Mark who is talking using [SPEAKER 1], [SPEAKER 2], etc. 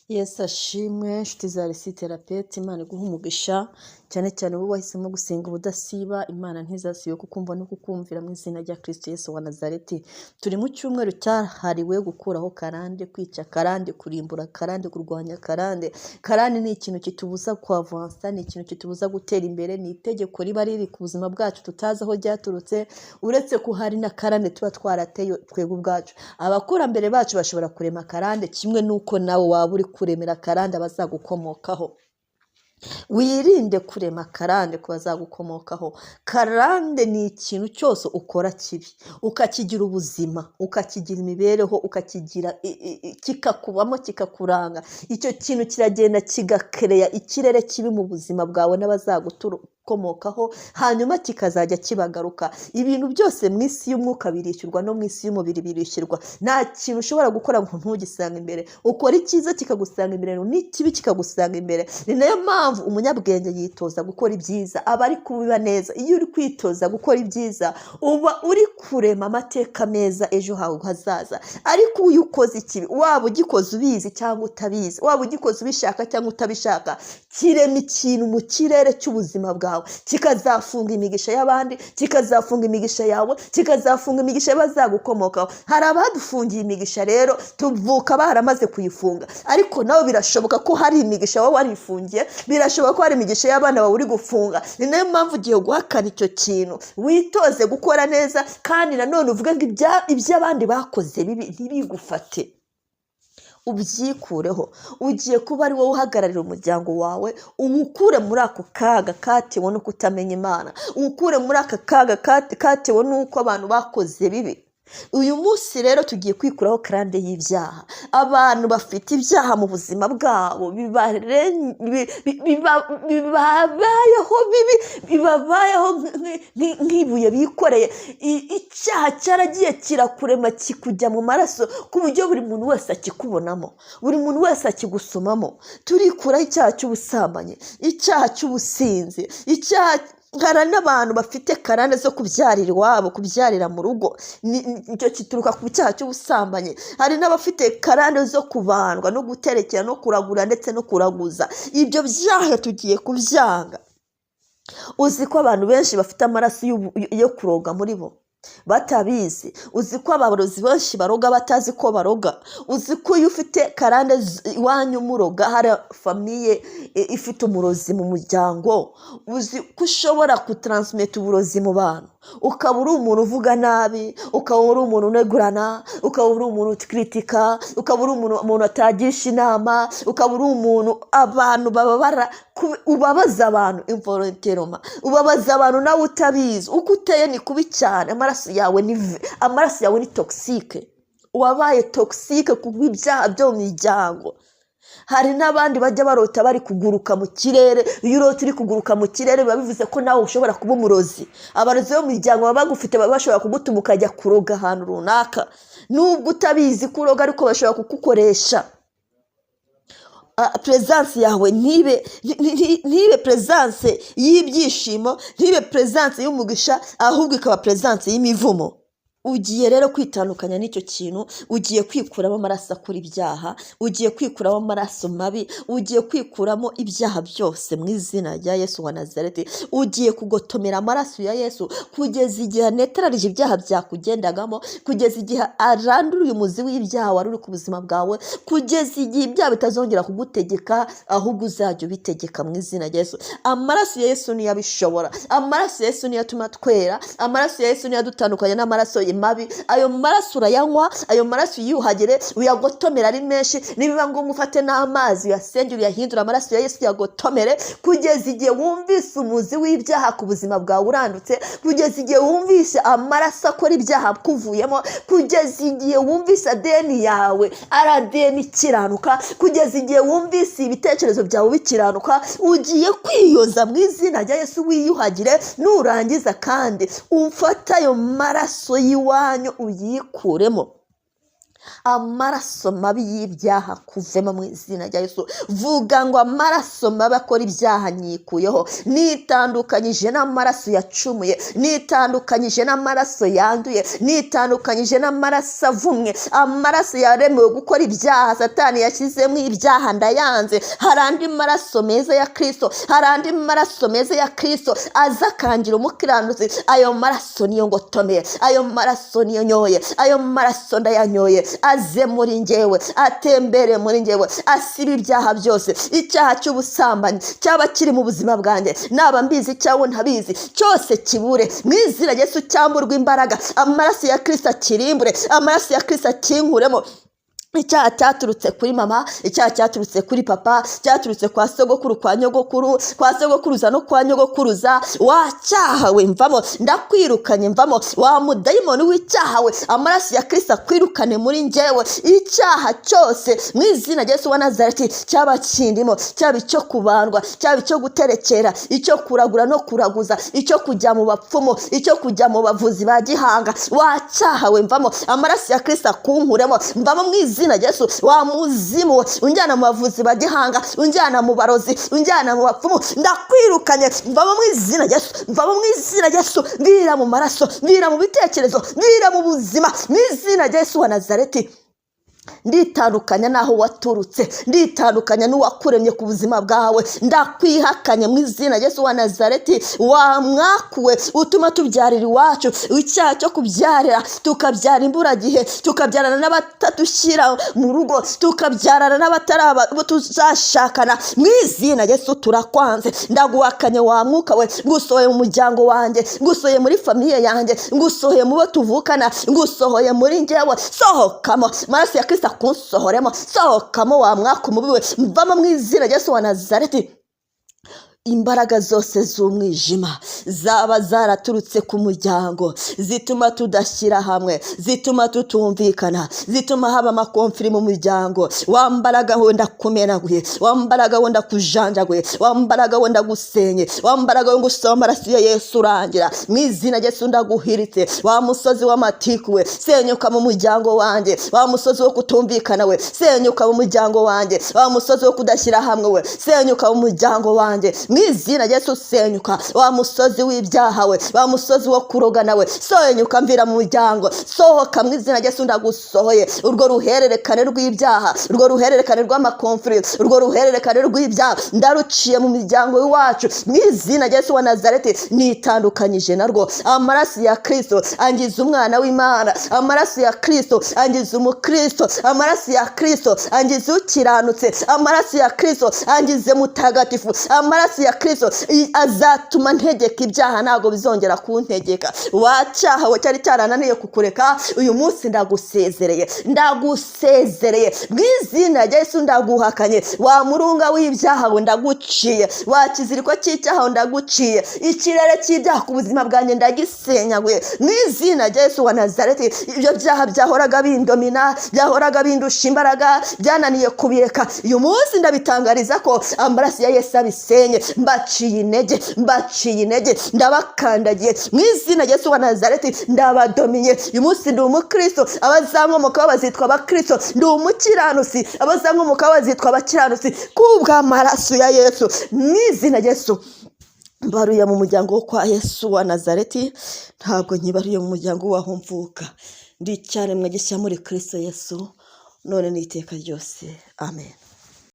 [SPEAKER 1] Yesu ashimwe nshuti za Resi Therapeutique, Imana iguha umugisha cyane cyane wowe wahisemo gusenga ubudasiba. Imana ntizasibe kukumva no kukumvira mu izina rya Kristo Yesu wa Nazareti. Turi mu cyumweru cyahariwe gukuraho karande, kwica karande, kurimbura karande, kurwanya karande. Karande ni ikintu kitubuza kwavansa, ni ikintu kitubuza gutera imbere, ni itegeko riba riri ku buzima bwacu tutazi aho ryaturutse, uretse ko hari na karande tuba twarateye twebwe ubwacu. Abakurambere bacu bashobora kurema karande kimwe nuko nawe waba uri kuremera karande abazagukomokaho. Wirinde kurema karande ku bazagukomokaho. Karande ni ikintu cyose ukora kibi, ukakigira ubuzima, ukakigira imibereho, ukakigira kikakubamo, kikakuranga. Icyo kintu kiragenda kigakereya ikirere kibi mu buzima bwawe n'abazagukomokaho, hanyuma kikazajya kibagaruka. Ibintu byose mu isi y'umwuka birishyurwa no mu isi y'umubiri birishyurwa. Nta kintu ushobora gukora ngo ntugisanga imbere. Ukora icyiza kikagusanga imbere, n'ikibi kikagusanga imbere. Ni nayo mpamvu umunyabwenge yitoza gukora ibyiza, aba ari kubiba neza. Iyo uri kwitoza gukora ibyiza, uba uri kurema amateka meza ejo hawe hazaza. Ariko iyo ukoze ikibi, waba ugikoze ubizi cyangwa utabizi, waba ugikoze ubishaka cyangwa utabishaka, kirema ikintu mu kirere cy'ubuzima bwawe, kikazafunga imigisha y'abandi, kikazafunga imigisha yawe, kikazafunga imigisha y'abazagukomokaho. Hari abadufungiye imigisha rero tuvuka baramaze kuyifunga, ariko nawe birashoboka ko hari imigisha wowe warifungiye, birashoboka ko hari imigisha y'abana bawe uri gufunga. Ni nayo mpamvu ugiye guhakana icyo kintu, witoze gukora neza, kandi nanone uvuge ngo iby'abandi bakoze bibi ntibigufate, ubyikureho. Ugiye kuba ari wowe uhagararira umuryango wawe, uwukure muri ako kaga katewe no kutamenya Imana, uwukure muri aka kaga katewe n'uko abantu bakoze bibi. Uyu munsi rero tugiye kwikuraho karande y'ibyaha. Abantu bafite ibyaha mu buzima bwabo bibabayeho nk'ibuye bikoreye. Icyaha cyaragiye kirakurema kikujya mu maraso ku buryo buri muntu wese akikubonamo, buri muntu wese akigusomamo. Turikuraho icyaha cy'ubusambanyi, icyaha cy'ubusinzi, icyaha. Hari n'abantu bafite karande zo kubyarira iwabo, kubyarira mu rugo, icyo kituruka ku cyaha cy'ubusambanyi. Hari n'abafite karande zo kubandwa no guterekera no kuragura ndetse no kuraguza. Ibyo byaha tugiye kubyanga. Uzi ko abantu benshi bafite amaraso yo kuroga muri bo batabizi. Uzi ko abarozi benshi baroga batazi ko baroga. Uzi ko iyo ufite karande iwanyu muroga, hari famiye ifite umurozi mu muryango, uzi ko ushobora kutransmit uburozi mu bantu. Ukaba uri umuntu uvuga nabi, ukaba uri umuntu unegurana, ukaba uri umuntu ukritika, ukaba uri umuntu atagisha inama, ukaba uri umuntu abantu bababara, ubabaza abantu involontairement, ubabaza abantu nawe utabizi. Uko uteye ni kubi cyane. Amaraso yawe ni toxique, wabaye toxique kubw'ibyaha byo mu miryango. Hari n'abandi bajya barota bari kuguruka mu kirere. Iyo urota uri kuguruka mu kirere biba bivuze ko nawe ushobora kuba umurozi. Abarozi bo mu miryango baba bagufite, baba bashobora kugutuma ukajya kuroga ahantu runaka, nubwo utabizi kuroga, ariko bashobora kugukoresha. Presence yawe ntibe presence y'ibyishimo, ntibe presence y'umugisha, ahubwo ikaba presence y'imivumo. Ugiye rero kwitandukanya n'icyo kintu. Ugiye kwikuramo amaraso akora ibyaha, ugiye kwikuramo amaraso mabi, ugiye kwikuramo ibyaha byose mu izina rya Yesu wa Nazareti. Ugiye kugotomera amaraso ya Yesu kugeza igihe anetararije ibyaha byakugendagamo, kugeza igihe aranduruye umuzi w'ibyaha wari uri ku buzima bwawe, kugeza igihe ibyaha bitazongera kugutegeka, ahubwo uzajya ubitegeka mu izina rya Yesu. Amaraso ya Yesu niyo abishobora. Amaraso ya Yesu niyo atuma twera. Amaraso ya Yesu niyo adutandukanya n'amaraso mabi. Ayo maraso urayanywa, ayo maraso uyuhagire, uyagotomera ari menshi. Nibiba ngo umufate n'amazi uyasengere, uyahindura amaraso ya Yesu yagotomere, kugeza igihe wumvise umuzi w'ibyaha ku buzima bwawe urandutse, kugeza igihe wumvise amaraso akora ibyaha kuvuyemo, kugeza igihe wumvise ADN yawe ari ADN ikiranuka, kugeza igihe wumvise ibitekerezo byawe bikiranuka. Ugiye kwiyoza mu izina rya Yesu, wiyuhagire. Nurangiza kandi umfata ayo maraso iwanyu uyikuremo. amaraso mabi y'ibyaha kuvemo mu izina rya Yesu. Vuga ngo amaraso mabi akora ibyaha nyikuyeho, nitandukanyije n'amaraso yacumuye, nitandukanyije n'amaraso yanduye, nitandukanyije n'amaraso avumwe, amaraso yaremewe gukora ibyaha Satani yashyizemo ibyaha ndayanze. Hari andi maraso meza ya Kristo, hari andi maraso meza ya Kristo aza akangira umukiranutsi. Ayo maraso niyo ngotomeye, ayo maraso niyo nyoye, ayo maraso ndayanyoye. Aze muri njyewe, atembere muri njyewe, asiba ibyaha byose. Icyaha cy'ubusambanyi cyaba kiri mu buzima bwanjye, naba mbizi cyangwa ntabizi, cyose kibure mu izina rya Yesu. Cyamburwa imbaraga, amaraso ya Kristo akirimbure, amaraso ya Kristo akinkuremo. Icyaha cyaturutse kuri mama, icyaha cyaturutse kuri papa, cyaturutse kwa sogokuru, kwa nyogokuru, kwa sogokuruza no kwa nyogokuruza. Wacyaha we mvamo, ndakwirukanye mvamo. Wa mudayimoni w'icyaha we, amaraso ya Kristo akwirukane muri njyewe. Icyaha cyose mu izina rya Yesu wa Nazareti cyaba kindimo, cyaba icyo kubandwa, cyaba icyo guterekera, icyo kuragura no kuraguza, icyo kujya mu bapfumu, icyo kujya mu bavuzi ba gihanga. Wacyaha we mvamo, amaraso ya Kristo akunkuremo, mvamo mu izina rya Yesu. Wa muzimu unjyana mu bavuzi ba gihanga, unjyana mu barozi, unjyana mu bapfumu, ndakwirukanye mvamo mu izina rya Yesu, mvamo mu izina rya Yesu. Mbira mu maraso, mbira mu bitekerezo, mbira mu buzima mu izina rya Yesu wa Nazareti. Nditandukanya naho waturutse, nditandukanya n'uwakuremye ku buzima bwawe. Ndakwihakanye mu izina Yesu wa Nazareti. Wa mwakuwe utuma tubyarira iwacu, icyaha cyo kubyarira tukabyara imburagihe, tukabyarana n'abatadushyira mu rugo, tukabyarana n'abataraba tuzashakana. Mu izina Yesu turakwanze, ndaguhakanye wa mwuka we. Ngusohoye mu muryango wanjye, ngusohoye muri famiye yanjye, ngusohoye mu bo tuvukana, ngusohoye muri njyewe. Sohokamo, maraso ya Kristo akunsohoremo, sohokamo wa mwaka umubi we. Mvamo mu izina rya Yesu wa Nazareti. Imbaraga zose z'umwijima zaba zaraturutse ku muryango, zituma tudashyira hamwe, zituma tutumvikana, zituma haba amakonfiri mu muryango. Wambaraga wenda kumenaguye, wambaraga wenda kujanjaguye, wambaraga wenda gusenye, wambaraga wenda gusoma amaraso ya Yesu urangira. Mu izina rya Yesu ndaguhiritse. Wa musozi w'amatiku we, senyuka mu muryango wanjye. Wa musozi wo kutumvikana we, senyuka mu muryango wanjye. Wa musozi wo kudashyira hamwe we, senyuka mu muryango wanjye. Mu izina rya Yesu senyuka. Wa musozi w'ibyaha we, wa musozi wo kurogana we, senyuka mvira mu muryango. Sohoka mu izina rya Yesu ndagusohoye. Urwo ruhererekane rw'ibyaha, urwo ruhererekane rw'amakonfiri, urwo ruhererekane rw'ibyaha ndaruciye mu miryango iwacu mu izina rya Yesu wa Nazareti. Nitandukanyije narwo. Amaraso ya Kristo angiza umwana w'Imana, amaraso ya Kristo angiza umukristo, amaraso ya Kristo angiza ukiranutse, amaraso ya Kristo angize mutagatifu, amaraso ya Kristo azatuma ntegeka ibyaha ntago bizongera kuntegeka. Wacyaha we cyari cyarananiye kukureka, uyu munsi ndagusezereye, ndagusezereye mu izina rya Yesu. Ndaguhakanye wa murunga w'ibyaha we, ndaguciye. Wa kiziriko cy'icyaha we, ndaguciye. Ikirere cy'ibyaha ku buzima bwanjye ndagisenyaguye mu izina rya Yesu wa Nazareti. Ibyo byaha byahoraga bindomina, byahoraga bindusha imbaraga, byananiye kubireka, uyu munsi ndabitangariza ko amaraso ya Yesu abisenye. Mbaciye intege, mbaciye intege, ndabakandagiye mu izina rya Yesu wa Nazareti. Ndabadomiye uyu munsi. Ndi umukristo, abazankomokaho bazitwa abakristo. Ndi umukiranusi, abazankomokaho bazitwa abakiranutsi kubw'amaraso ya Yesu. Mu izina rya Yesu mbaruye mu muryango wo kwa Yesu wa Nazareti, ntabwo nkibaruye mu muryango w'aho mvuka. Ndi icyaremwe gishya muri Kristo Yesu, none n'iteka ryose. Amen.